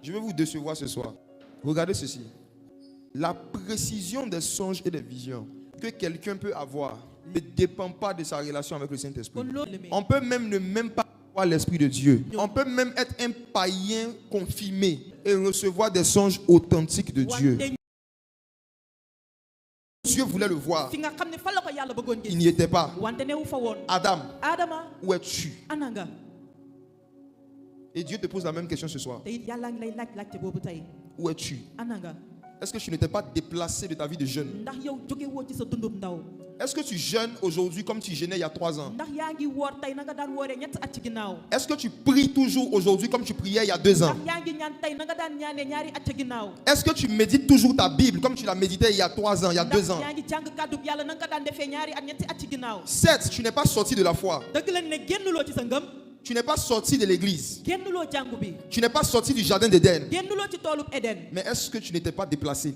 Je vais vous décevoir ce soir. Regardez ceci. La précision des songes et des visions que quelqu'un peut avoir ne dépend pas de sa relation avec le Saint-Esprit. On peut même pas avoir l'Esprit de Dieu. On peut même être un païen confirmé et recevoir des songes authentiques de Dieu. Dieu voulait le voir. Il n'y était pas. Adam, où es-tu? Et Dieu te pose la même question ce soir. Où es-tu? Est-ce que tu n'étais pas déplacé de ta vie de jeune? Est-ce que tu jeûnes aujourd'hui comme tu jeûnais il y a 3 ans? Est-ce que tu pries toujours aujourd'hui comme tu priais il y a 2 ans? Est-ce que tu médites toujours ta Bible comme tu la méditais il y a 3 ans, il y a 2 ans? Certes, tu n'es pas sorti de la foi. Tu n'es pas sorti de l'église. Tu n'es pas sorti du jardin d'Éden. Mais est-ce que tu n'étais pas déplacé?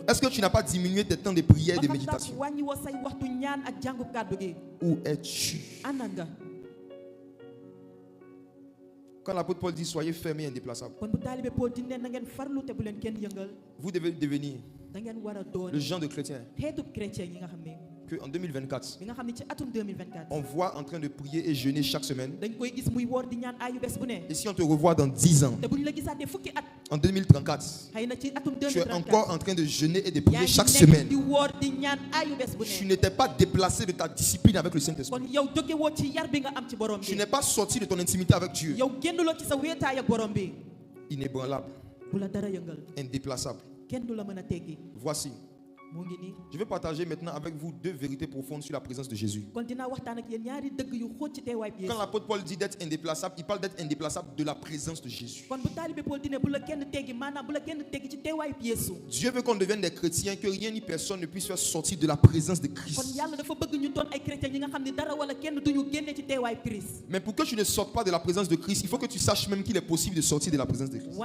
Est-ce que tu n'as pas diminué tes temps de prière et de méditation? Où es-tu? Quand l'apôtre Paul dit soyez fermes et indéplaçables, vous devez devenir le genre de chrétien qu'en 2024, on voit en train de prier et jeûner chaque semaine. Et si on te revoit dans 10 ans, en 2034, tu es encore en train de jeûner et de prier chaque semaine. Tu n'étais pas déplacé de ta discipline avec le Saint-Esprit. Tu n'es pas sorti de ton intimité avec Dieu. Inébranlable, indéplaçable. Voici. Je vais partager maintenant avec vous 2 vérités profondes sur la présence de Jésus. Quand l'apôtre Paul dit d'être indéplaçable, il parle d'être indéplaçable de la présence de Jésus. Dieu veut qu'on devienne des chrétiens, que rien ni personne ne puisse faire sortir de la présence de Christ. Mais pour que tu ne sortes pas de la présence de Christ, il faut que tu saches même qu'il est possible de sortir de la présence de Christ.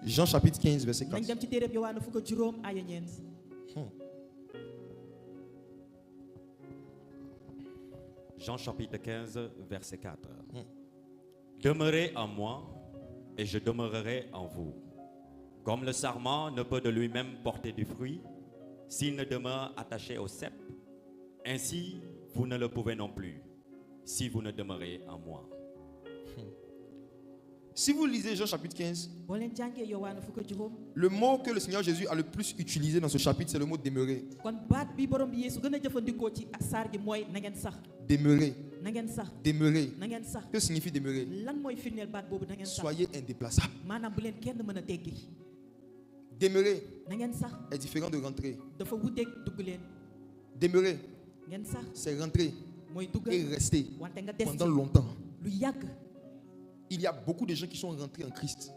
Jean chapitre 15, verset 4. Jean chapitre 15, verset 4. Demeurez en moi et je demeurerai en vous. Comme le sarment ne peut de lui-même porter du fruit s'il ne demeure attaché au cep, ainsi vous ne le pouvez non plus si vous ne demeurez en moi. Si vous lisez Jean chapitre 15, le mot que le Seigneur Jésus a le plus utilisé dans ce chapitre, c'est le mot demeurer. Demeurer. Demeurer. Que signifie demeurer? Soyez indéplaçable. Demeurer est différent de rentrer. Demeurer, c'est rentrer et rester pendant longtemps. Il y a beaucoup de gens qui sont rentrés en Christ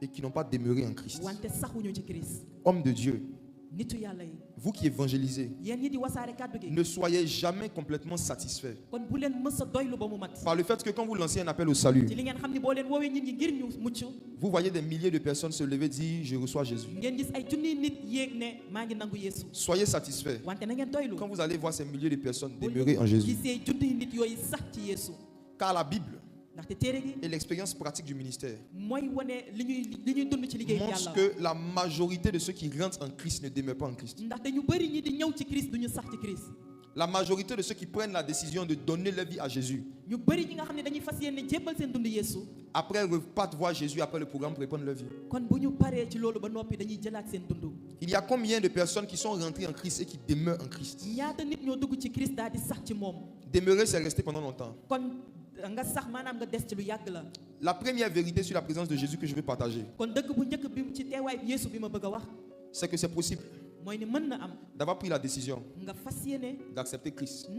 et qui n'ont pas demeuré en Christ. Hommes de Dieu, vous qui évangélisez, ne soyez jamais complètement satisfaits par le fait que quand vous lancez un appel au salut, vous voyez des milliers de personnes se lever et dire je reçois Jésus. Soyez satisfaits quand vous allez voir ces milliers de personnes demeurer en Jésus. Car la Bible et l'expérience pratique du ministère montrent que la majorité de ceux qui rentrent en Christ ne demeurent pas en Christ. La majorité de ceux qui prennent la décision de donner leur vie à Jésus, après repartent voir Jésus après le programme pour répondre leur vie. Il y a combien de personnes qui sont rentrées en Christ et qui demeurent en Christ? Demeurer, c'est rester pendant longtemps. La première vérité sur la présence de Jésus que je veux partager, c'est que c'est possible d'avoir pris la décision d'accepter Christ,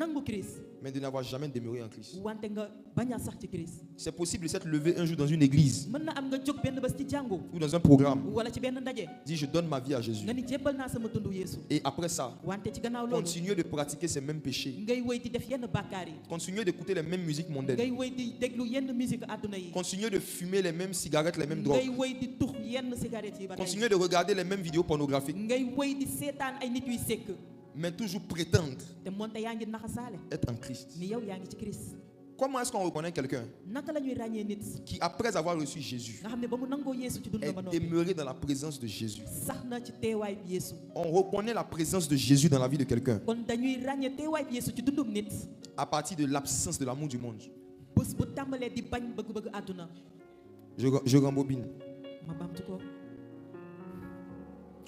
mais de n'avoir jamais demeuré en Christ. C'est possible de s'être levé un jour dans une église ou dans un programme, dire je donne ma vie à Jésus, et après ça continuer de pratiquer ces mêmes péchés, continuer d'écouter les mêmes musiques mondaines, continuer de fumer les mêmes cigarettes, les mêmes drogues, continuer de regarder les mêmes vidéos pornographiques, mais toujours prétendre être en Christ. Comment est-ce qu'on reconnaît quelqu'un qui, après avoir reçu Jésus, est demeuré dans la présence de Jésus? On reconnaît la présence de Jésus dans la vie de quelqu'un à partir de l'absence de l'amour du monde. Je rembobine.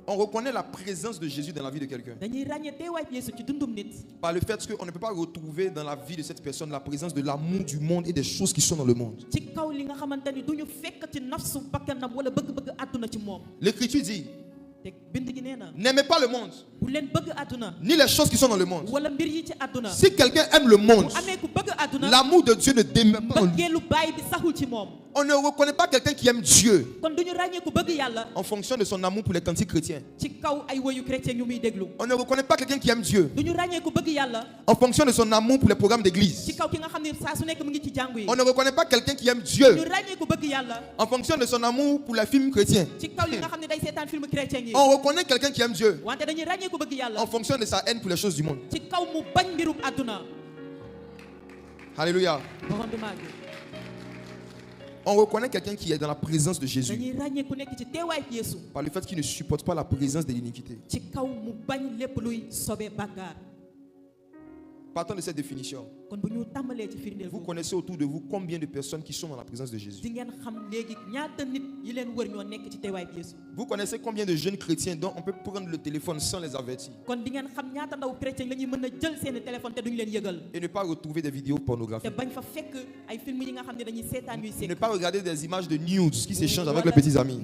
On reconnaît la présence de Jésus dans la vie de quelqu'un par le fait qu'on ne peut pas retrouver dans la vie de cette personne la présence de l'amour du monde et des choses qui sont dans le monde. L'Écriture dit: n'aimez pas le monde, ni les choses qui sont dans le monde. Si quelqu'un aime le monde, l'amour de Dieu ne demeure pas en lui. On ne reconnaît pas quelqu'un qui aime Dieu en fonction de son amour pour les cantiques chrétiens. On ne reconnaît pas quelqu'un qui aime Dieu en fonction de son amour pour les programmes d'église. On ne reconnaît pas quelqu'un qui aime Dieu en fonction de son amour pour les films chrétiens. On reconnaît quelqu'un qui aime Dieu en fonction de sa haine pour les choses du monde. Alléluia. On reconnaît quelqu'un qui est dans la présence de Jésus par le fait qu'il ne supporte pas la présence de l'iniquité. Partant de cette définition, vous connaissez autour de vous combien de personnes qui sont dans la présence de Jésus? Vous connaissez combien de jeunes chrétiens dont on peut prendre le téléphone sans les avertir et ne pas retrouver des vidéos pornographiques, ne pas regarder des images de nudes qui s'échangent avec les petits amis,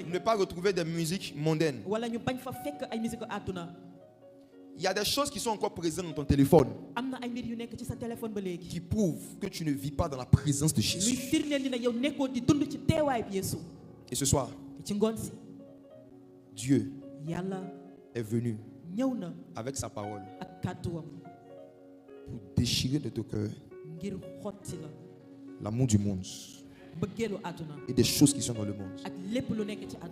ne pas retrouver des musiques mondaines? Il y a des choses qui sont encore présentes dans ton téléphone qui prouvent que tu ne vis pas dans la présence de Jésus. Et ce soir, Dieu est venu avec sa parole pour déchirer de ton cœur l'amour du monde et des choses qui sont dans le monde.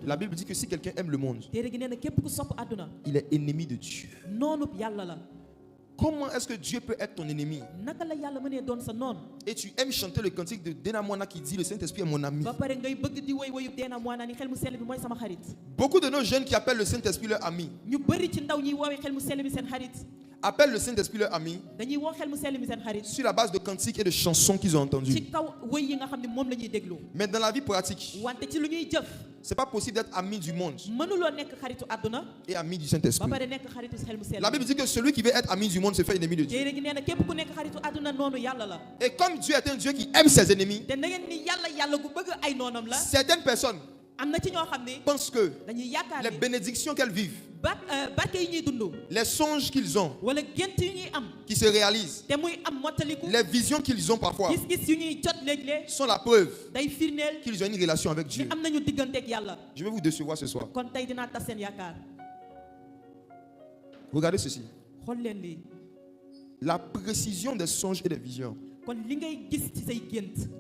La Bible dit que si quelqu'un aime le monde, il est ennemi de Dieu. Comment est-ce que Dieu peut être ton ennemi? Et tu aimes chanter le cantique de Dena Moana qui dit: le Saint-Esprit est mon ami. Beaucoup de nos jeunes qui appellent le Saint-Esprit leur ami appellent le Saint-Esprit leur ami sur la base de cantiques et de chansons qu'ils ont entendues. Mais dans la vie pratique, c'est pas possible d'être ami du monde et ami du Saint-Esprit. La Bible dit que celui qui veut être ami du monde se fait ennemi de Dieu. Et comme Dieu est un Dieu qui aime ses ennemis, certaines personnes pensent que les bénédictions qu'elles vivent, les songes qu'ils ont, qui se réalisent, les visions qu'ils ont parfois, sont la preuve qu'ils ont une relation avec Dieu. Je vais vous décevoir ce soir. Regardez ceci. La précision des songes et des visions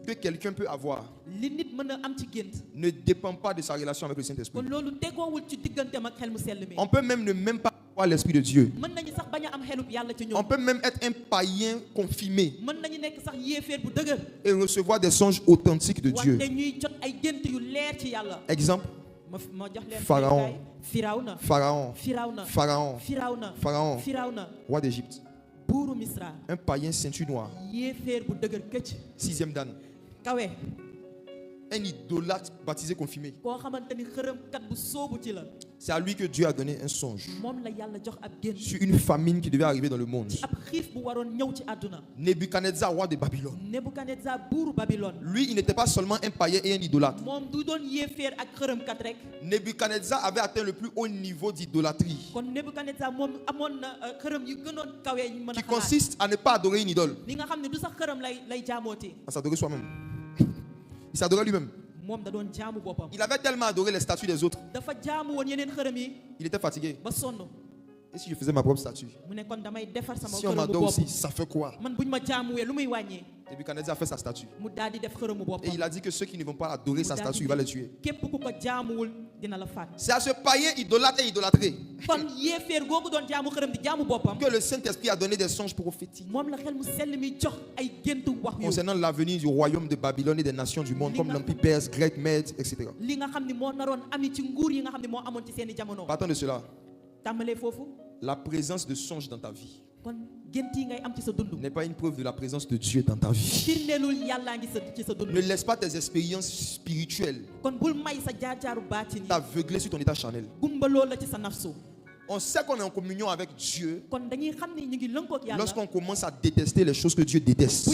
que quelqu'un peut avoir ne dépend pas de sa relation avec le Saint-Esprit. On peut même pas avoir l'Esprit de Dieu. On peut même être un païen confirmé et recevoir des songes authentiques de Dieu. Exemple: Pharaon, roi d'Égypte. Un païen ceinture noire, 6e dan. Un idolâtre baptisé confirmé. C'est à lui que Dieu a donné un songe sur une famine qui devait arriver dans le monde. Nebuchadnezzar, roi de Babylone. Lui, il n'était pas seulement un païen et un idolâtre. Nebuchadnezzar avait atteint le plus haut niveau d'idolâtrie, qui consiste à ne pas adorer une idole, à s'adorer soi-même. Il s'adorait lui-même. Il avait tellement adoré les statues des autres, il était fatigué. Et si je faisais ma propre statue? Si on m'adore aussi, ça fait quoi? Et puis Canadien a fait sa statue. Et il a dit que ceux qui ne vont pas adorer sa statue, il va les tuer. C'est à ce païen idolâtre et idolâtré que le Saint-Esprit a donné des songes prophétiques concernant l'avenir du royaume de Babylone et des nations du monde, comme l'Empire perse, grec, mède, etc. Partant de cela, la présence de songes dans ta vie n'est pas une preuve de la présence de Dieu dans ta vie. Ne laisse pas tes expériences spirituelles t'aveugler sur ton état charnel. On sait qu'on est en communion avec Dieu lorsqu'on commence à détester les choses que Dieu déteste.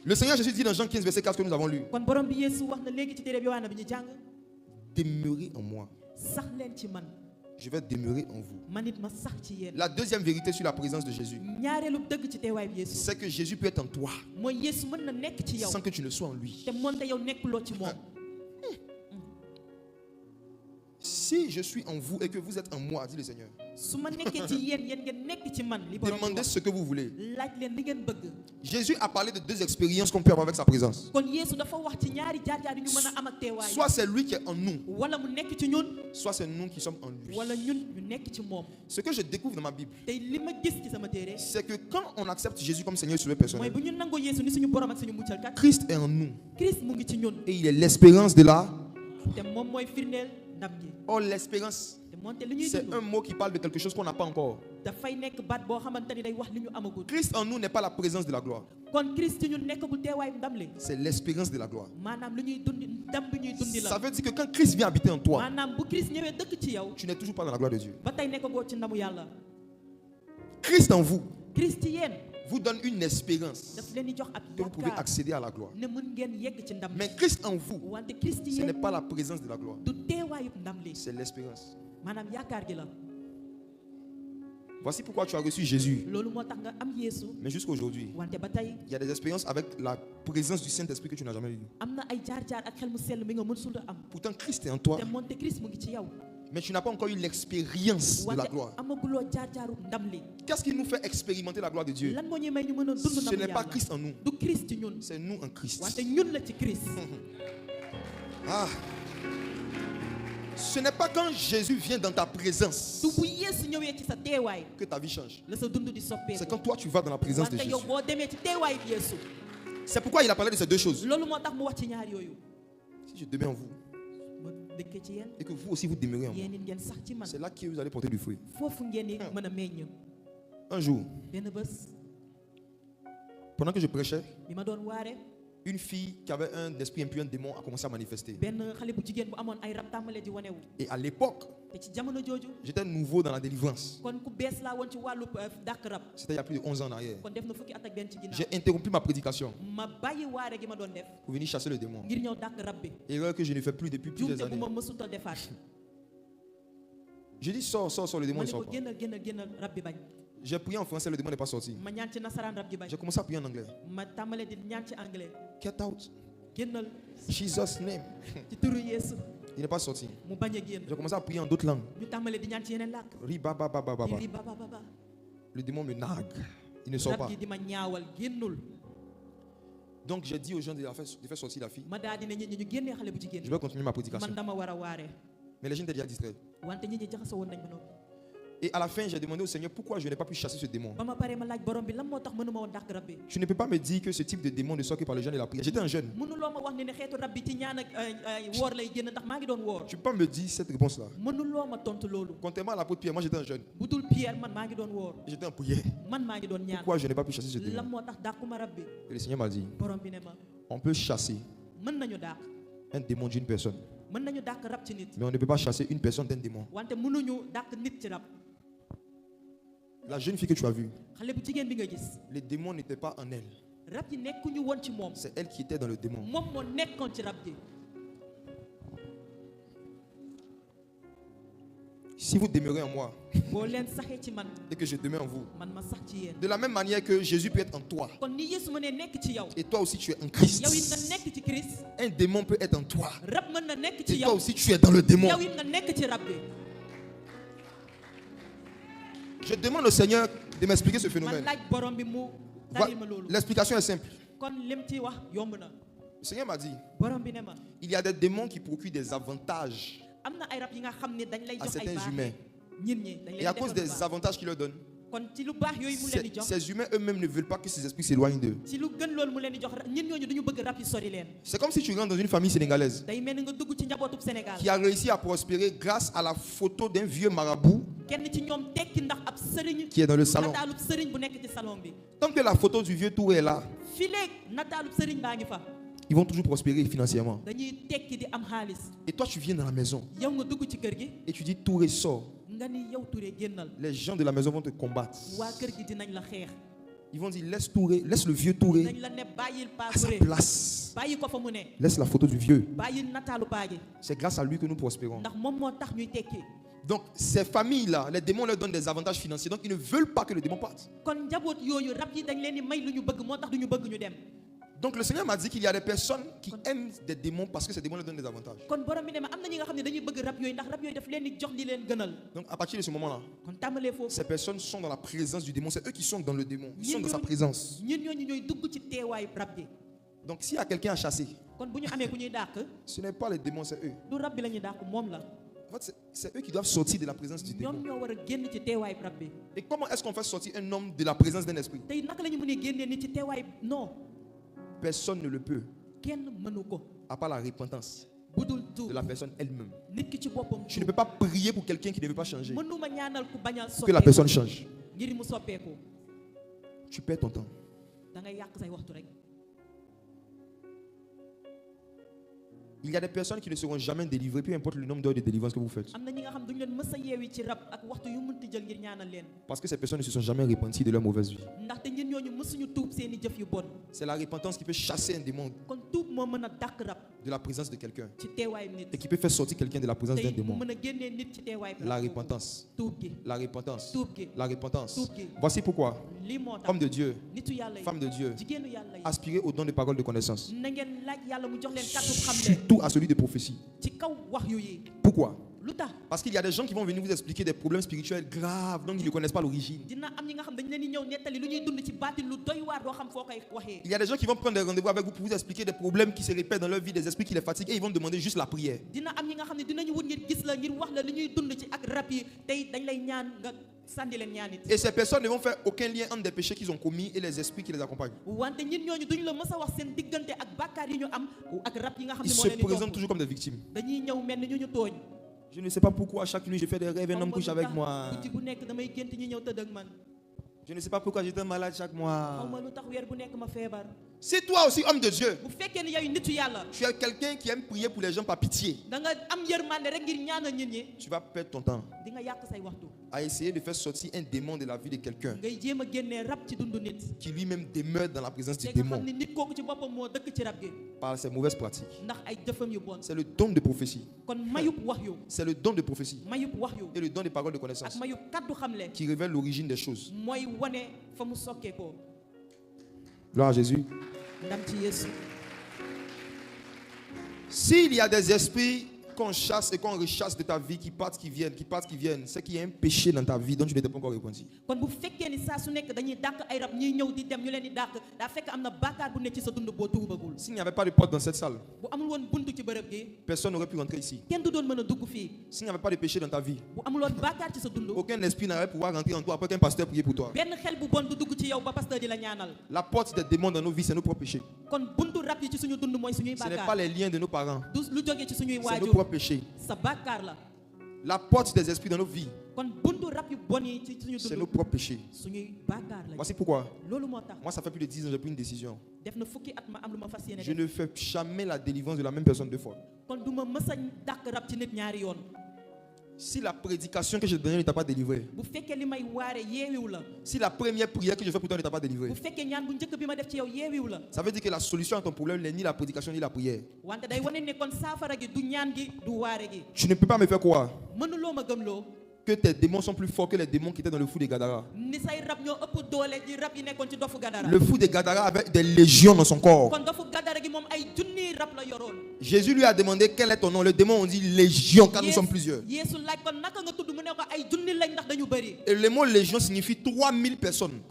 Le Seigneur Jésus dit dans Jean 15, verset 4 que nous avons lu: demeurez en moi, je vais demeurer en vous. La deuxième vérité sur la présence de Jésus, c'est que Jésus peut être en toi sans que tu ne sois en lui. Si je suis en vous et que vous êtes en moi, dit le Seigneur, demandez ce que vous voulez. Jésus a parlé de deux expériences qu'on peut avoir avec sa présence. Soit c'est lui qui est en nous, soit c'est nous qui sommes en lui. Ce que je découvre dans ma Bible, c'est que quand on accepte Jésus comme Seigneur sur le personnel, Christ est en nous et il est l'espérance de la... Oh, l'espérance, c'est un mot qui parle de quelque chose qu'on n'a pas encore. Christ en nous n'est pas la présence de la gloire. C'est l'espérance de la gloire. Ça veut dire que quand Christ vient habiter en toi, tu n'es toujours pas dans la gloire de Dieu. Christ en vous vous donne une espérance que vous pouvez accéder à la gloire. Mais Christ en vous, ce n'est pas la présence de la gloire, c'est l'espérance. Voici pourquoi tu as reçu Jésus. Mais jusqu'à aujourd'hui, il y a des expériences avec la présence du Saint-Esprit que tu n'as jamais eues. Pourtant Christ est en toi, mais tu n'as pas encore eu l'expérience de la gloire. Qu'est-ce qui nous fait expérimenter la gloire de Dieu? Ce n'est pas Christ en nous, c'est nous en Christ. Ah. Ce n'est pas quand Jésus vient dans ta présence que ta vie change. C'est quand toi tu vas dans la présence de Jésus. C'est pourquoi il a parlé de ces deux choses. Si je demeure en vous et que vous aussi vous demeurez en moi, c'est là que vous allez porter du fruit. Un jour, pendant que je prêchais, une fille qui avait un esprit impur, un démon, a commencé à manifester. Et à l'époque, j'étais nouveau dans la délivrance. C'était il y a plus de 11 ans en arrière. J'ai interrompu ma prédication pour venir chasser le démon. Erreur que je ne fais plus depuis plusieurs années. Je dis sors, le démon ne sort pas. J'ai prié en français, le démon n'est pas sorti. J'ai commencé à prier en anglais. Get out. Jesus name. Il n'est pas sorti. J'ai commencé à prier en d'autres langues. Le démon me nargue. Il ne sort pas. Donc j'ai dit aux gens de faire sortir la fille. Je vais continuer ma prédication. Mais les gens étaient déjà distraits. Et à la fin, j'ai demandé au Seigneur pourquoi je n'ai pas pu chasser ce démon. Tu ne peux pas me dire que ce type de démon ne sort que par le jeûne et la prière. J'étais un jeune. Tu ne peux pas me dire cette réponse-là. Contrairement à l'apôtre Pierre, moi j'étais un jeune. J'étais en prière. Pourquoi je n'ai pas pu chasser ce démon? Et le Seigneur m'a dit, on peut chasser un démon d'une personne, mais on ne peut pas chasser une personne d'un démon. La jeune fille que tu as vue, le démon n'était pas en elle. C'est elle qui était dans le démon. Si vous demeurez en moi et que je demeure en vous, de la même manière que Jésus peut être en toi et toi aussi tu es en Christ, un démon peut être en toi et toi aussi tu es dans le démon. Je demande au Seigneur de m'expliquer ce phénomène. L'explication est simple. Le Seigneur m'a dit, il y a des démons qui procurent des avantages à certains humains. Et à cause des avantages qu'il leur donne, ces humains eux-mêmes ne veulent pas que ces esprits s'éloignent d'eux. C'est comme si tu rentres dans une famille sénégalaise qui a réussi à prospérer grâce à la photo d'un vieux marabout qui est dans le salon. Tant que la photo du vieux tour est là, ils vont toujours prospérer financièrement. Et toi tu viens dans la maison et tu dis Touré sort. Les gens de la maison vont te combattre. Ils vont dire laisse Touré, laisse le vieux Touré à sa place. Laisse la photo du vieux. C'est grâce à lui que nous prospérons. Donc ces familles-là, les démons leur donnent des avantages financiers. Donc ils ne veulent pas que le démon parte. Donc le Seigneur m'a dit qu'il y a des personnes qui aiment des démons parce que ces démons leur donnent des avantages. Donc à partir de ce moment-là, ces personnes sont dans la présence du démon. C'est eux qui sont dans le démon. Ils sont dans sa présence. Donc s'il y a quelqu'un à chasser, ce n'est pas les démons, c'est eux. En fait, c'est eux qui doivent sortir de la présence du démon. Et comment est-ce qu'on fait sortir un homme de la présence d'un esprit? Personne ne le peut, à part la repentance de la personne elle-même. Je ne peux pas prier pour quelqu'un qui ne veut pas changer, que la personne change. Tu perds ton temps. Il y a des personnes qui ne seront jamais délivrées, peu importe le nombre d'heures de délivrance que vous faites. Parce que ces personnes ne se sont jamais repenties de leur mauvaise vie. C'est la repentance qui peut chasser un démon de la présence de quelqu'un et qui peut faire sortir quelqu'un de la présence d'un démon. La repentance. La repentance. La repentance. Voici pourquoi, homme de Dieu, femme de Dieu, aspirez au don de parole de connaissance. Surtout à celui de prophétie. Pourquoi? Parce qu'il y a des gens qui vont venir vous expliquer des problèmes spirituels graves dont ils ne connaissent pas l'origine. Il y a des gens qui vont prendre des rendez-vous avec vous pour vous expliquer des problèmes qui se répètent dans leur vie, des esprits qui les fatiguent, et ils vont demander juste la prière. Et ces personnes ne vont faire aucun lien entre des péchés qu'ils ont commis et les esprits qui les accompagnent. Ils se présentent toujours comme des victimes. Je ne sais pas pourquoi chaque nuit je fais des rêves, un homme couche avec moi. Je ne sais pas pourquoi j'étais malade chaque mois. Si toi aussi, homme de Dieu, tu es quelqu'un qui aime prier pour les gens par pitié, tu vas perdre ton temps à essayer de faire sortir un démon de la vie de quelqu'un qui lui-même demeure dans la présence du démon par ses mauvaises pratiques. C'est le don de prophétie. C'est le don de prophétie et le don des paroles de connaissance qui révèle l'origine des choses. Gloire à Jésus. S'il y a des esprits qu'on chasse et qu'on rechasse de ta vie, qui partent, qui viennent, c'est qu'il y a un péché dans ta vie dont tu n'étais pas encore repenti. S'il n'y avait pas de porte dans cette salle, personne n'aurait pu rentrer ici. S'il n'y avait pas de péché dans ta vie, aucun esprit n'aurait pu pouvoir rentrer en toi après qu'un pasteur prie pour toi. La porte des démons dans nos vies, c'est nos propres péchés. Ce n'est pas les liens de nos parents. C'est nos propres péchés. La porte des esprits dans nos vies, c'est nos propres péchés. Voici pourquoi. Moi, ça fait plus de 10 ans que j'ai pris une décision. Je ne fais jamais la délivrance de la même personne deux fois. Si la prédication que je donnais ne t'a pas délivré, si la première prière que je fais pour toi ne t'a pas délivré, ça veut dire que la solution à ton problème n'est ni la prédication ni la prière. Tu ne peux pas me faire croire que tes démons sont plus forts que les démons qui étaient dans le fou des Gadara. Le fou des Gadara avait des légions dans son corps. Jésus lui a demandé quel est ton nom. Le démon ont dit légion car nous sommes plusieurs. Et le mot légion signifie 3000 personnes.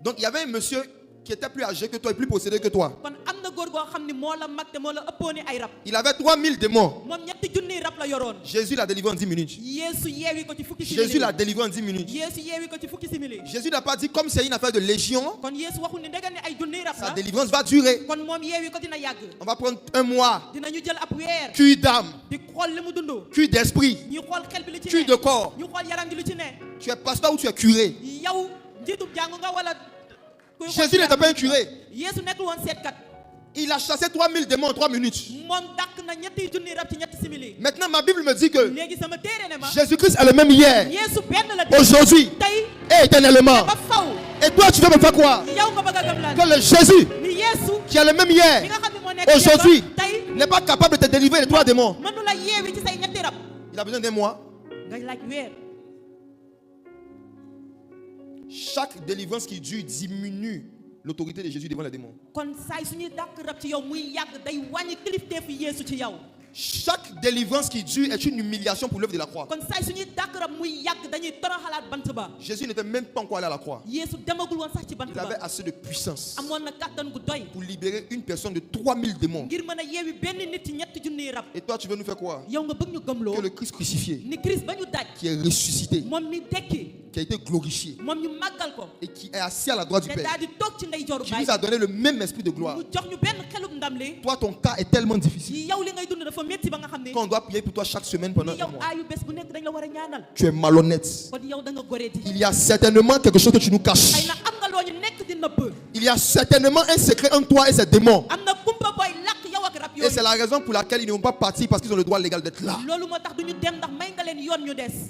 Donc il y avait un monsieur qui était plus âgé que toi et plus possédé que toi. Il avait 3000 démons. Jésus l'a délivré en 10 minutes. Jésus l'a délivré en 10 minutes. Jésus n'a pas dit comme c'est une affaire de légion, sa délivrance va durer. On va prendre un mois. Cuit d'âme, cuit d'esprit, cuit de corps. Tu es pasteur ou tu es curé? Jésus n'était pas un curé. Il a chassé 3000 démons en 3 minutes. Maintenant, ma Bible me dit que Jésus-Christ est le même hier, aujourd'hui et éternellement. Et toi, tu veux me faire croire que le Jésus qui est le même hier, aujourd'hui, n'est pas capable de te délivrer de 3 démons. Il a besoin d'un mois. Chaque délivrance qui dure diminue l'autorité de Jésus devant les démons. Chaque délivrance qui dure est une humiliation pour l'œuvre de la croix. Jésus n'était même pas encore allé à la croix. Il avait assez de puissance pour libérer une personne de 3000 démons. Et toi, tu veux nous faire croire que le Christ crucifié, qui est ressuscité, qui a été glorifié et qui est assis à la droite du Père, qui nous a donné le même esprit de gloire. Toi, ton cas est tellement difficile qu'on doit prier pour toi chaque semaine pendant un mois. Tu es malhonnête. Il y a certainement quelque chose que tu nous caches. Il y a certainement un secret entre toi et ces démons. Et c'est la raison pour laquelle ils ne vont pas partir, parce qu'ils ont le droit légal d'être là.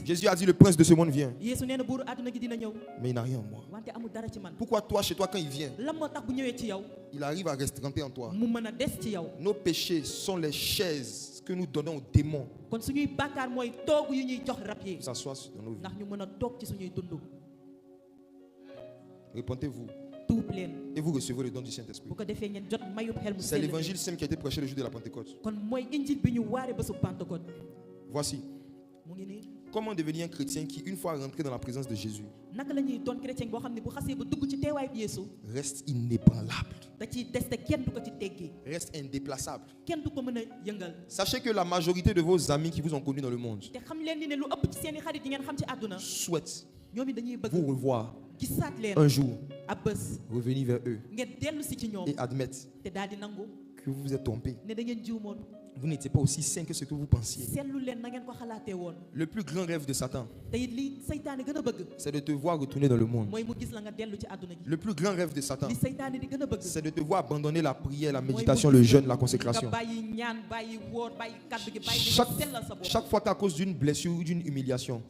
Jésus a dit le prince de ce monde vient, mais il n'a rien en moi. Pourquoi toi, chez toi, quand il vient, il arrive à rester en toi? Nos péchés sont les chaises que nous donnons aux démons pour s'asseoir dans nos vies. Répondez-vous et vous recevez le don du Saint-Esprit. C'est l'évangile simple qui a été prêché le jour de la Pentecôte. Voici comment devenir un chrétien qui, une fois rentré dans la présence de Jésus, reste inébranlable, reste indéplaçable. Sachez que la majorité de vos amis qui vous ont connu dans le monde souhaitent vous revoir un jour, revenir vers eux et admettre que vous vous êtes trompé. Vous n'étiez pas aussi saint que ce que vous pensiez. Le plus grand rêve de Satan, c'est de te voir retourner dans le monde. Le plus grand rêve de Satan, c'est de te voir abandonner la prière, la méditation, le jeûne, la consécration. Chaque fois qu'à cause d'une blessure ou d'une humiliation,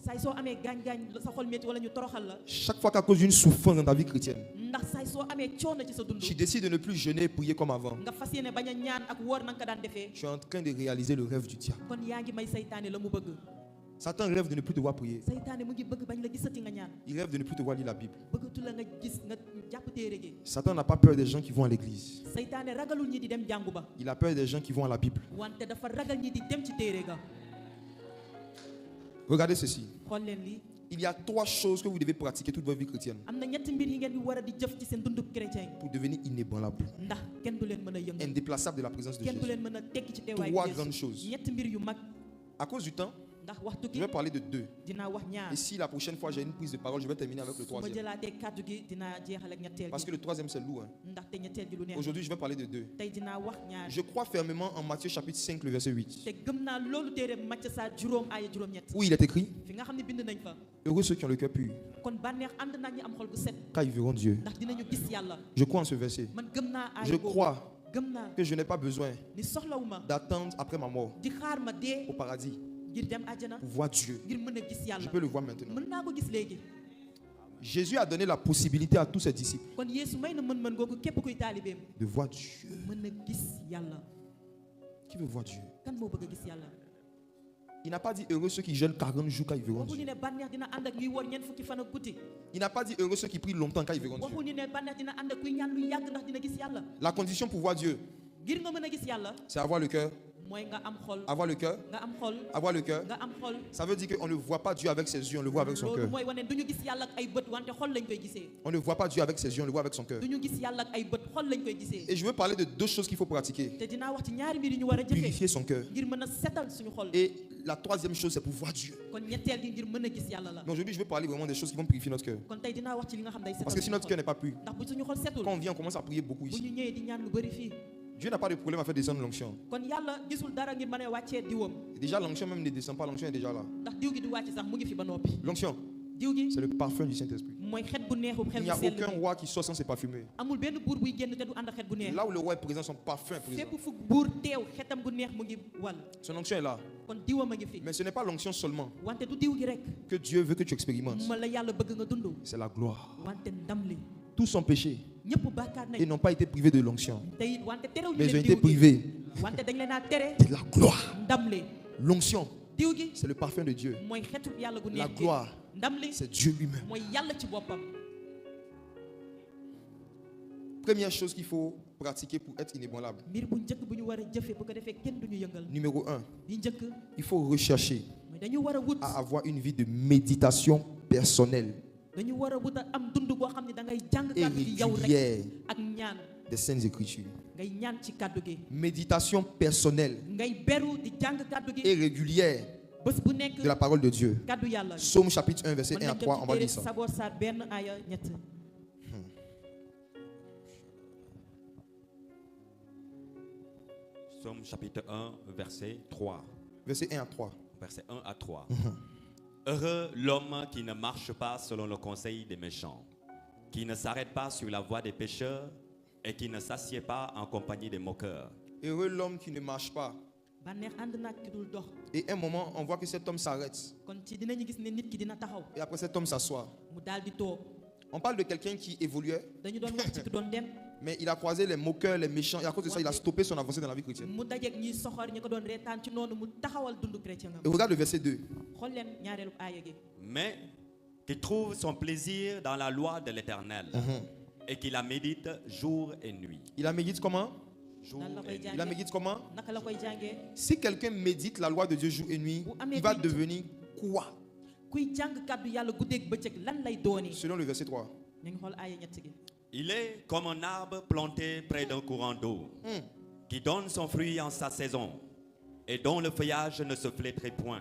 chaque fois qu'à cause d'une souffrance dans ta vie chrétienne, tu décides de ne plus jeûner et prier comme avant, tu es en train de réaliser le rêve du diable. Satan rêve de ne plus te voir prier. Il rêve de ne plus te voir lire la Bible. Satan n'a pas peur des gens qui vont à l'église. Il a peur des gens qui vont à la Bible. Regardez ceci. Il y a 3 choses que vous devez pratiquer toute votre vie chrétienne pour devenir inébranlable, indéplaçable de la présence de Jésus. 3 grandes choses. À cause du temps, je vais parler de 2. Et si la prochaine fois j'ai une prise de parole, je vais terminer avec le 3e. Parce que le 3e c'est lourd. Aujourd'hui je vais parler de 2. Je crois fermement en Matthieu chapitre 5 le verset 8, où il est écrit: heureux ceux qui ont le cœur pur, car ils verront Dieu. Je crois en ce verset. Je crois que je n'ai pas besoin d'attendre après ma mort au paradis pour voir Dieu. Je peux le voir maintenant. Jésus a donné la possibilité à tous ses disciples de voir Dieu. Qui veut voir Dieu? Il n'a pas dit heureux ceux qui jeûnent 40 jours quand ils verront Dieu. Il n'a pas dit heureux ceux qui prient longtemps quand ils verront Dieu. La condition pour voir Dieu, c'est avoir le cœur. Avoir le cœur. Avoir le cœur. Ça veut dire qu'on ne voit pas Dieu avec ses yeux, on le voit avec son cœur. On ne voit pas Dieu avec ses yeux, on le voit avec son cœur. Et je veux parler de deux choses qu'il faut pratiquer. Purifier son cœur. Et la troisième chose, c'est pour voir Dieu. Mais aujourd'hui, je veux parler vraiment des choses qui vont purifier notre cœur. Parce que si notre cœur n'est pas pur, quand on vient, on commence à prier beaucoup ici. Dieu n'a pas de problème à faire descendre l'onction. Déjà, l'onction même ne descend pas, l'onction est déjà là. L'onction, c'est le parfum du Saint-Esprit. Il n'y a aucun roi qui soit sans se parfumer. Là où le roi est présent, son parfum est présent. Son onction est là. Mais ce n'est pas l'onction seulement que Dieu veut que tu expérimentes. C'est la gloire. Tous sont péchés et n'ont pas été privés de l'onction, mais ils ont été privés de la gloire. L'onction, c'est le parfum de Dieu. La gloire, c'est Dieu lui-même. Première chose qu'il faut pratiquer pour être inébranlable. Numéro 1, il faut rechercher à avoir une vie de méditation personnelle et régulière des Saintes Écritures. Méditation personnelle et régulière de la parole de Dieu. Psaume chapitre 1, verset 1 à 3, on va lire ça. Psaume chapitre 1, verset 3. Verset 1 à 3. Verset 1 à 3. Heureux l'homme qui ne marche pas selon le conseil des méchants, qui ne s'arrête pas sur la voie des pécheurs et qui ne s'assied pas en compagnie des moqueurs. Heureux l'homme qui ne marche pas. Et à un moment, on voit que cet homme s'arrête. Et après, cet homme s'assoit. On parle de quelqu'un qui évoluait, mais il a croisé les moqueurs, les méchants, et à cause de ça, il a stoppé son avancée dans la vie chrétienne. Et regarde le verset 2. Mais qui trouve son plaisir dans la loi de l'Éternel et qui la médite jour et nuit. Il la médite comment? Jour et nuit. Il la médite comment? Si quelqu'un médite la loi de Dieu jour et nuit, il va devenir quoi? Selon le verset 3. Il est comme un arbre planté près d'un courant d'eau, qui donne son fruit en sa saison et dont le feuillage ne se flétrit point.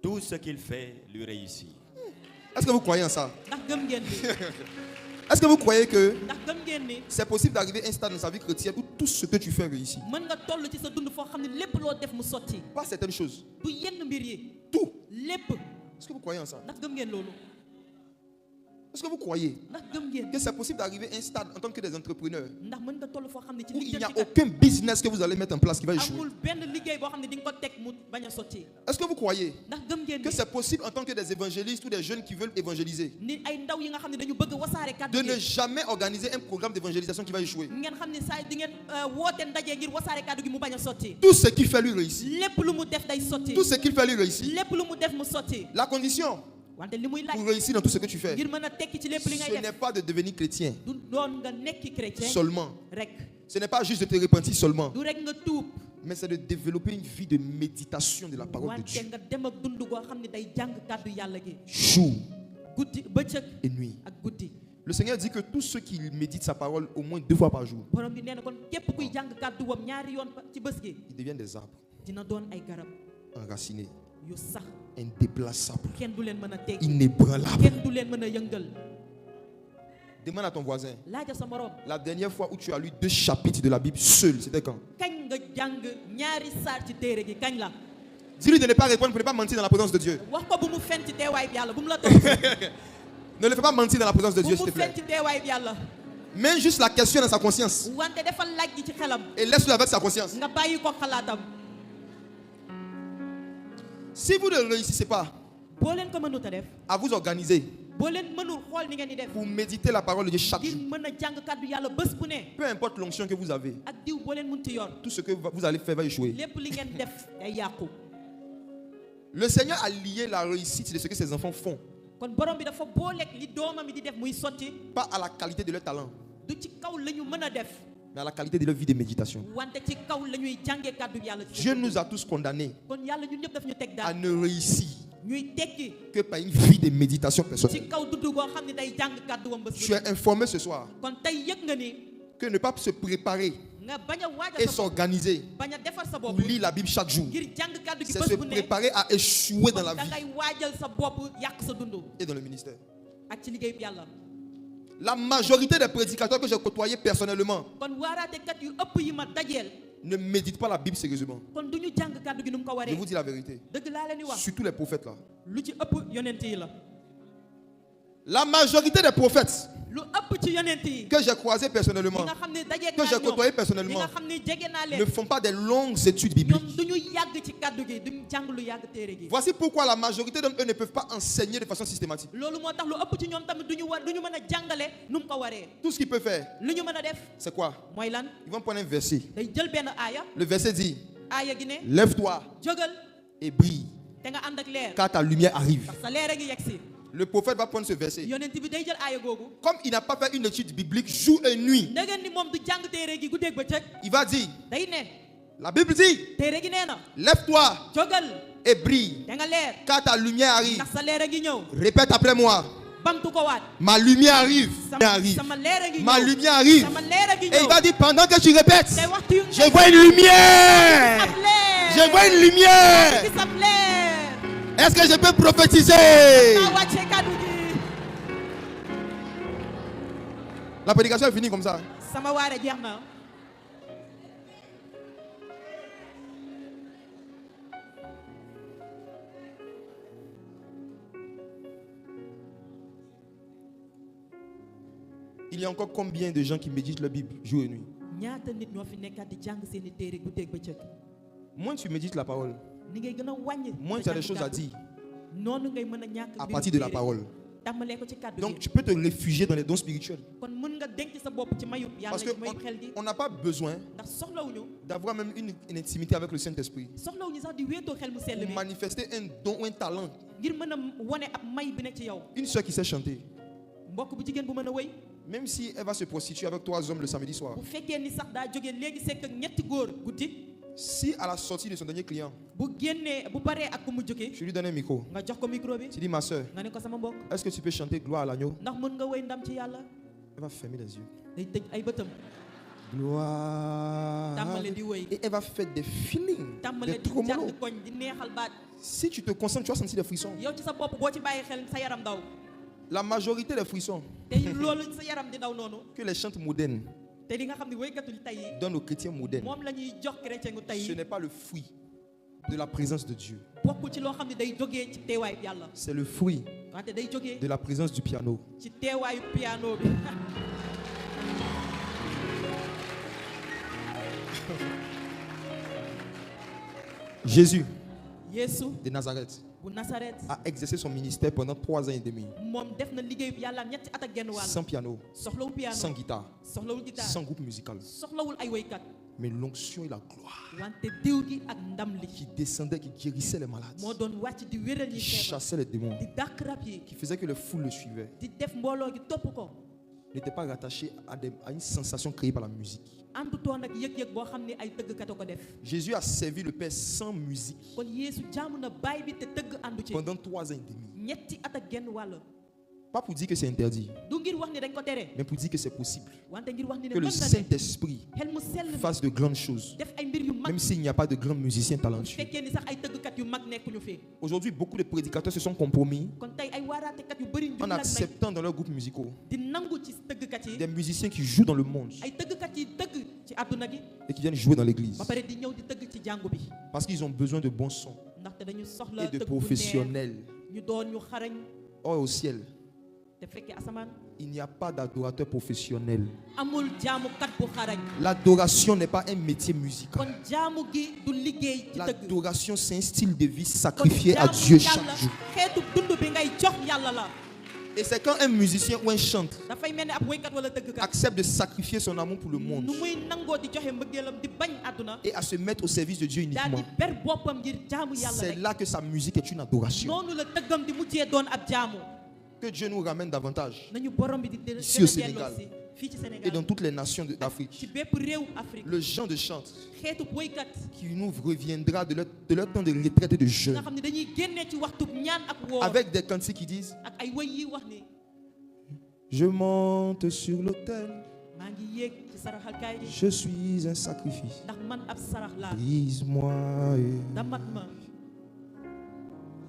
Tout ce qu'il fait lui réussit. Est-ce que vous croyez en ça? Est-ce que vous croyez que c'est possible d'arriver à un stade dans sa vie chrétienne où tout ce que tu fais réussit? Pas certaines choses. Tout. Est-ce que vous croyez en ça? Est-ce que vous croyez que c'est possible d'arriver à un stade en tant que des entrepreneurs où il n'y a aucun business que vous allez mettre en place qui va échouer? Est-ce que vous croyez que c'est possible en tant que des évangélistes ou des jeunes qui veulent évangéliser de ne jamais organiser un programme d'évangélisation qui va échouer? Tout ce qu'il fait lui réussit. Tout ce qu'il fait lui réussit. La condition pour réussir dans tout ce que tu fais, ce n'est pas de devenir chrétien seulement. Ce n'est pas juste de te repentir seulement. Mais c'est de développer une vie de méditation de la parole de Dieu. Jour et nuit. Le Seigneur dit que tous ceux qui méditent sa parole au moins 2 fois par jour, ils deviennent des arbres enracinés, indéplaçables, inébranlables. Demande à ton voisin, la dernière fois où tu as lu 2 chapitres de la Bible seul, c'était quand? Dis-lui de ne pas répondre pour ne pas mentir dans la présence de Dieu. Ne le fais pas mentir dans la présence de Dieu, s'il te plaît. Mets juste la question dans sa conscience et laisse-le avec sa conscience. Si vous ne réussissez pas à vous organiser pour méditer la parole de Dieu chaque jour, peu importe l'onction que vous avez, tout ce que vous allez faire va échouer. Le Seigneur a lié la réussite de ce que ses enfants font, pas à la qualité de leur talent, mais à la qualité de leur vie de méditation. Dieu nous a tous condamnés à ne réussir que par une vie de méditation personnelle. Tu es informé ce soir que ne pas se préparer et s'organiser pour lire la Bible chaque jour, c'est se préparer à échouer dans la vie et dans le ministère. La majorité des prédicateurs que j'ai côtoyés personnellement ne méditent pas la Bible sérieusement. Je vous dis la vérité. Surtout les prophètes là. La majorité des prophètes que j'ai croisés personnellement, que j'ai côtoyés personnellement, ne font pas des longues études bibliques. Voici pourquoi la majorité d'entre eux ne peuvent pas enseigner de façon systématique. Tout ce qu'ils peuvent faire, c'est quoi? Ils vont prendre un verset. Le verset dit: lève-toi et brille, car ta lumière arrive. Le prophète va prendre ce verset. Comme il n'a pas fait une étude biblique jour et nuit, il va dire, la Bible dit, lève-toi et brille, car ta lumière arrive. Répète après moi: ma lumière arrive. Ma lumière arrive. Et il va dire, pendant que tu répètes, je vois une lumière. Je vois une lumière. Est-ce que je peux prophétiser? La prédication est finie comme ça. Il y a encore combien de gens qui méditent la Bible jour et nuit? Moins tu médites la parole, moins tu as des choses à dire à partir de la parole. Donc tu peux te réfugier dans les dons spirituels. Parce qu'on n'a pas besoin d'avoir même une intimité avec le Saint-Esprit pour manifester un don ou un talent. Une soeur qui sait chanter, même si elle va se prostituer avec 3 hommes le samedi soir, si à la sortie de son dernier client, je lui donne un micro, tu dis: ma soeur, est-ce que tu peux chanter gloire à l'agneau? Elle va fermer les yeux. Gloire. Et elle va faire des feelings, des tromolo. Si tu te concentres, tu vas sentir des frissons. La majorité des frissons que les chants modernes donnent aux chrétiens modernes, ce n'est pas le fruit de la présence de Dieu. C'est le fruit de la présence du piano. Jésus de Nazareth a exercé son ministère pendant 3 ans et demi. Sans piano, sans guitare, sans groupe musical. Mais l'onction et la gloire qui descendait, qui guérissait les malades, qui chassait les démons, qui faisait que les foules le suivaient, n'était pas rattaché à une sensation créée par la musique. Jésus a servi le Père sans musique pendant 3 ans et demi. Pas pour dire que c'est interdit, mais pour dire que c'est possible. Que le Saint-Esprit fasse de grandes choses, même s'il n'y a pas de grands musiciens talentueux. Aujourd'hui, beaucoup de prédicateurs se sont compromis en acceptant dans leurs groupes musicaux des musiciens qui jouent dans le monde et qui viennent jouer dans l'église. Parce qu'ils ont besoin de bons sons et de professionnels. Or, au ciel, il n'y a pas d'adorateur professionnel. L'adoration n'est pas un métier musical. L'adoration, c'est un style de vie sacrifié à Dieu chaque jour. Et c'est quand un musicien ou un chanteur accepte de sacrifier son amour pour le monde et à se mettre au service de Dieu uniquement, c'est là que sa musique est une adoration. Que Dieu nous ramène davantage ici au Sénégal et dans toutes les nations d'Afrique. Le genre de chante qui nous reviendra de leur temps de retraite et de jeûne, avec des cantiques qui disent: je monte sur l'autel, je suis un sacrifice, brise-moi,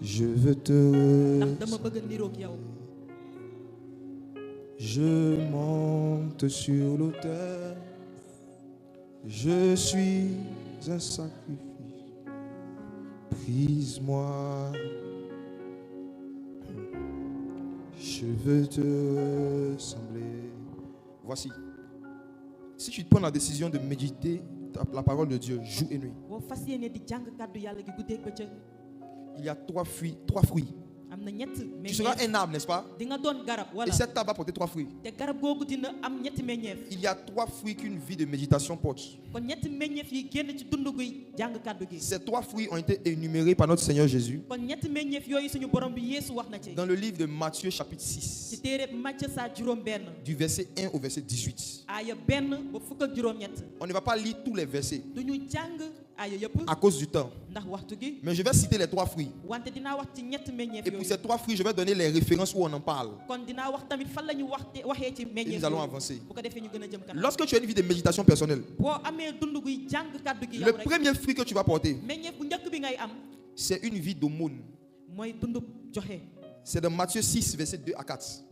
je veux te. Je monte sur l'autel, je suis un sacrifice, brise-moi, je veux te sembler. Voici, si tu prends la décision de méditer la parole de Dieu jour et nuit, il y a trois fruits. Tu seras un arbre, n'est-ce pas? Et cet arbre va porter 3 fruits. Il y a 3 fruits qu'une vie de méditation porte. Ces 3 fruits ont été énumérés par notre Seigneur Jésus dans le livre de Matthieu chapitre 6, du verset 1 au verset 18. On ne va pas lire tous les versets à cause du temps, mais je vais citer les 3 fruits. Et pour ces 3 fruits, je vais donner les références où on en parle. Et nous allons avancer. Lorsque tu as une vie de méditation personnelle, le premier fruit que tu vas porter, c'est une vie d'aumône. C'est dans Matthieu 6, verset 2 à 4.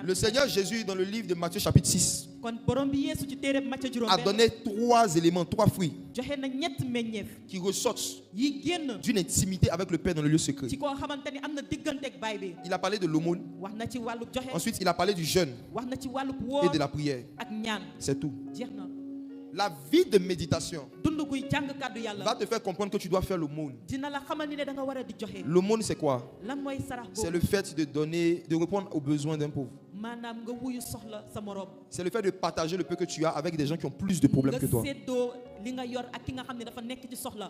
Le Seigneur Jésus, dans le livre de Matthieu chapitre 6, a donné 3 éléments, 3 fruits qui ressortent d'une intimité avec le Père dans le lieu secret. Il a parlé de l'aumône. Ensuite, il a parlé du jeûne et de la prière. C'est tout. La vie de méditation va te faire comprendre que tu dois faire l'aumône. L'aumône, c'est quoi? C'est le fait de donner, de répondre aux besoins d'un pauvre. C'est le fait de partager le peu que tu as avec des gens qui ont plus de problèmes que toi.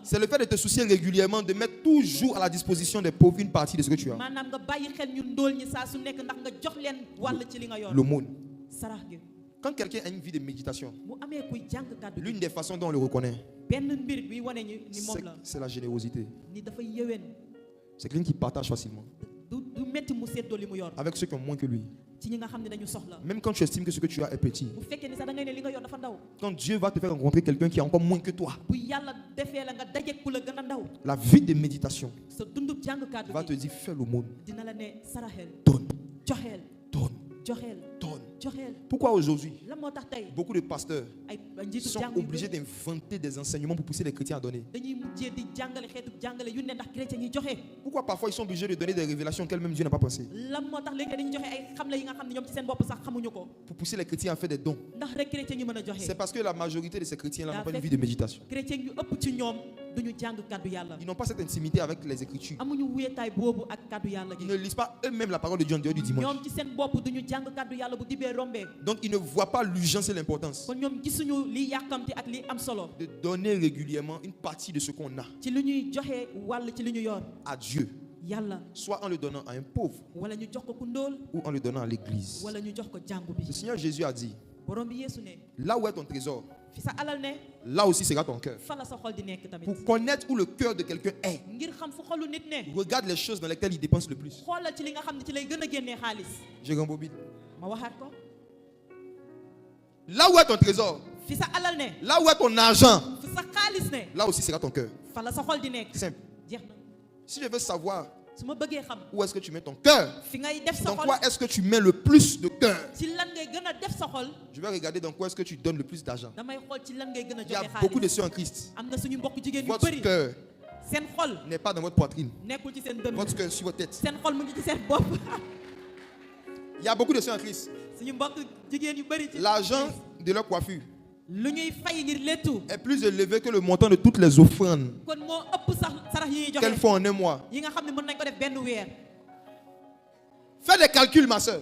C'est le fait de te soucier régulièrement, de mettre toujours à la disposition des pauvres une partie de ce que tu as. L'aumône. Quand quelqu'un a une vie de méditation, l'une des façons dont on le reconnaît, c'est la générosité. C'est quelqu'un qui partage facilement avec ceux qui ont moins que lui. Même quand tu estimes que ce que tu as est petit, quand Dieu va te faire rencontrer quelqu'un qui a encore moins que toi, la vie de méditation va te dire: fais l'aumône. Donne. Donne. Pourquoi aujourd'hui beaucoup de pasteurs sont obligés d'inventer des enseignements pour pousser les chrétiens à donner? Pourquoi parfois ils sont obligés de donner des révélations auxquelles même Dieu n'a pas pensé pour pousser les chrétiens à faire des dons? C'est parce que la majorité de ces chrétiens-là n'ont pas une vie de méditation. Ils n'ont pas cette intimité avec les Écritures. Ils ne lisent pas eux-mêmes la parole de Dieu en dehors du dimanche. Donc ils ne voient pas l'urgence et l'importance de donner régulièrement une partie de ce qu'on a à Dieu, soit en le donnant à un pauvre ou en le donnant à l'église. Le Seigneur Jésus a dit: là où est ton trésor, là aussi sera ton cœur. Pour connaître où le cœur de quelqu'un est, regarde les choses dans lesquelles il dépense le plus. Je rembobine. Là où est ton trésor, là où est ton argent, là aussi sera ton cœur. Simple. Si je veux savoir où est-ce que tu mets ton cœur, dans quoi est-ce que tu mets le plus de cœur, je vais regarder dans quoi est-ce que tu donnes le plus d'argent. Il y a beaucoup de ceux en Christ. Votre cœur n'est pas dans votre poitrine. Votre cœur est sur votre tête. Il y a beaucoup de ceux en Christ. L'argent de leur coiffure est plus élevé que le montant de toutes les offrandes qu'elles font en un mois. Fais des calculs, ma soeur.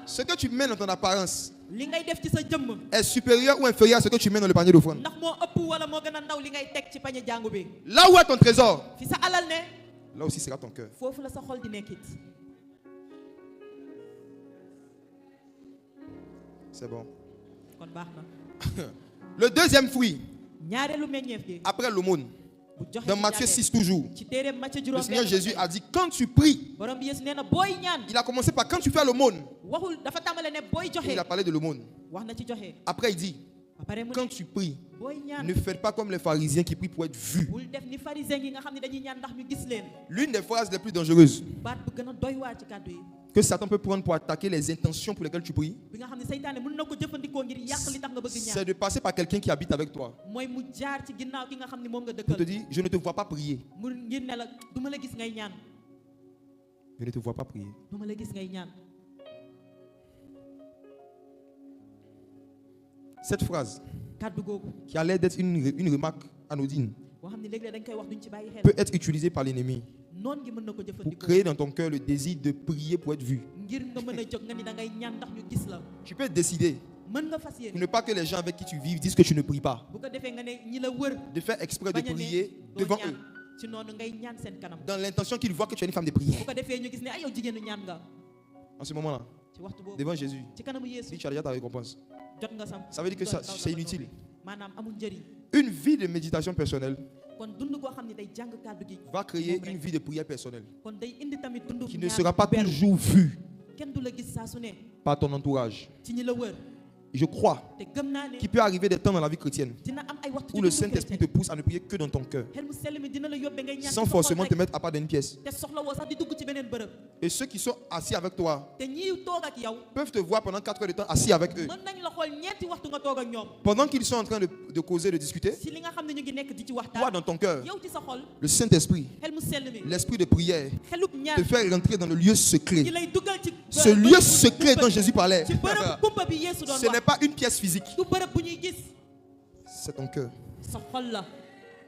Ce que tu mets dans ton apparence est supérieur ou inférieur à ce que tu mets dans le panier d'offrande. Là où est ton trésor, là aussi sera ton cœur. C'est bon. Le deuxième fruit, après l'aumône, dans Matthieu 6 toujours, le Seigneur Jésus a dit, quand tu pries, il a commencé par quand tu fais l'aumône. Il a parlé de l'aumône. Après il dit, quand tu pries, ne faites pas comme les pharisiens qui prient pour être vus. L'une des phrases les plus dangereuses que Satan peut prendre pour attaquer les intentions pour lesquelles tu pries, c'est de passer par quelqu'un qui habite avec toi. Pour te dire, je ne te vois pas prier. Je ne te vois pas prier. Cette phrase, qui a l'air d'être une remarque anodine, peut être utilisée par l'ennemi pour créer dans ton cœur le désir de prier pour être vu. Tu peux décider pour ne pas que les gens avec qui tu vis disent que tu ne pries pas, de faire exprès de prier devant eux, dans l'intention qu'ils voient que tu es une femme de prière. En ce moment-là, devant Jésus, si tu as déjà ta récompense, ça veut dire que c'est inutile. Une vie de méditation personnelle va créer une vie de prière personnelle qui ne sera pas toujours vue par ton entourage. Je crois qu'il peut arriver des temps dans la vie chrétienne où le Saint-Esprit te pousse à ne prier que dans ton cœur, sans forcément te mettre à part d'une pièce. Et ceux qui sont assis avec toi peuvent te voir pendant 4 heures de temps assis avec eux. Pendant qu'ils sont en train de causer, de discuter, toi dans ton cœur, le Saint-Esprit, l'esprit de prière, te fait rentrer dans le lieu secret. Ce lieu secret dont Jésus parlait, ce n'est pas une pièce physique. C'est ton cœur.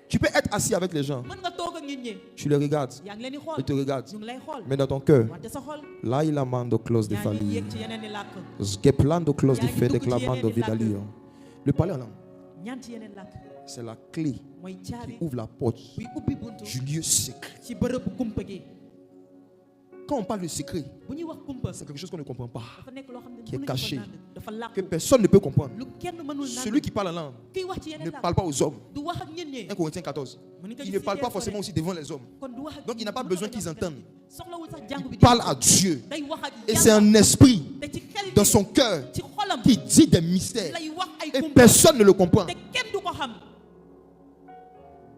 Tu peux être assis avec les gens. Tu les regardes. Ils te regardent. Mais dans ton cœur, là il a mando close de famille. Sgeplando close de fait déclamando vidalio. Le parler en langue, c'est la clé qui ouvre la porte du lieu secret. Quand on parle de secret, c'est quelque chose qu'on ne comprend pas, qui est caché, que personne ne peut comprendre. Celui qui parle en langue ne parle pas aux hommes. 1 Corinthiens 14. Il ne parle pas forcément aussi devant les hommes. Donc il n'a pas besoin qu'ils entendent. Il parle à Dieu. Et c'est un esprit dans son cœur qui dit des mystères. Et personne ne le comprend.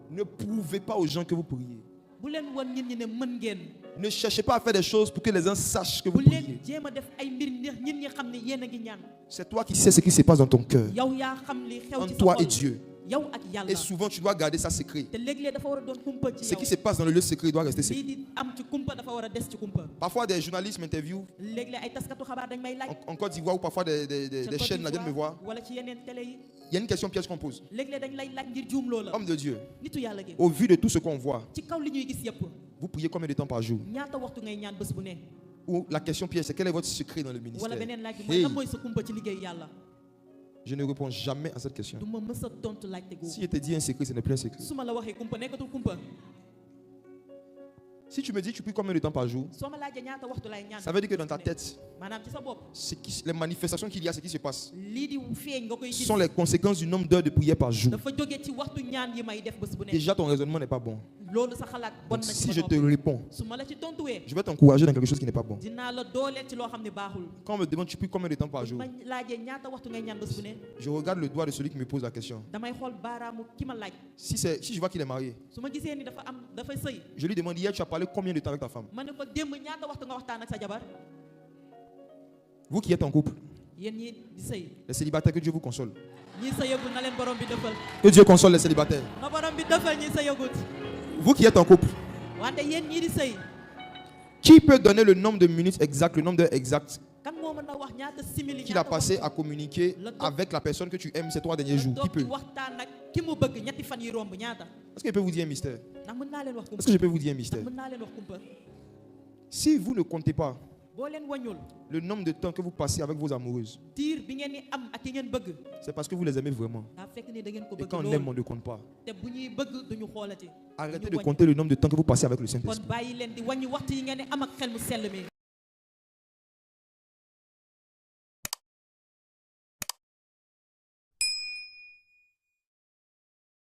Ne prouvez pas aux gens que vous priez. Ne cherchez pas à faire des choses pour que les gens sachent que vous priez. C'est toi qui sais ce qui se passe dans ton cœur, entre toi et Dieu. Et souvent tu dois garder ça secret. Ce qui se passe dans le lieu secret doit rester secret. Parfois des journalistes m'interviewent en Côte d'Ivoire ou parfois des chaînes là viennent me voir. Il y a une question piège qu'on pose. Homme de Dieu, au vu de tout ce qu'on voit, vous priez combien de temps par jour? Ou la question piège, c'est quel est votre secret dans le ministère? Hey. Je ne réponds jamais à cette question. Si je te dis un secret, ce n'est plus un secret. Si tu me dis tu pries combien de temps par jour, ça veut dire que dans ta tête, les manifestations qu'il y a, ce qui se passe, sont les conséquences du nombre d'heures de prière par jour. Déjà ton raisonnement n'est pas bon. Donc, si je te réponds, je vais t'encourager dans quelque chose qui n'est pas bon. Quand on me demande tu pries combien de temps par jour, je regarde le doigt de celui qui me pose la question. Si je vois qu'il est marié, je lui demande hier tu as parlé combien de temps avec ta femme? Vous qui êtes en couple, les célibataires, que Dieu vous console. Que Dieu console les célibataires. Vous qui êtes en couple, qui peut donner le nombre de minutes exact, le nombre d'heures exact qu'il a passé à communiquer avec la personne que tu aimes ces 3 derniers jours? Qui peut? Est-ce que je peux vous dire un mystère? Est-ce que je peux vous dire un mystère? Si vous ne comptez pas le nombre de temps que vous passez avec vos amoureuses, c'est parce que vous les aimez vraiment. Et quand on aime, on ne compte pas. Arrêtez de compter le nombre de temps que vous passez avec le Saint-Esprit.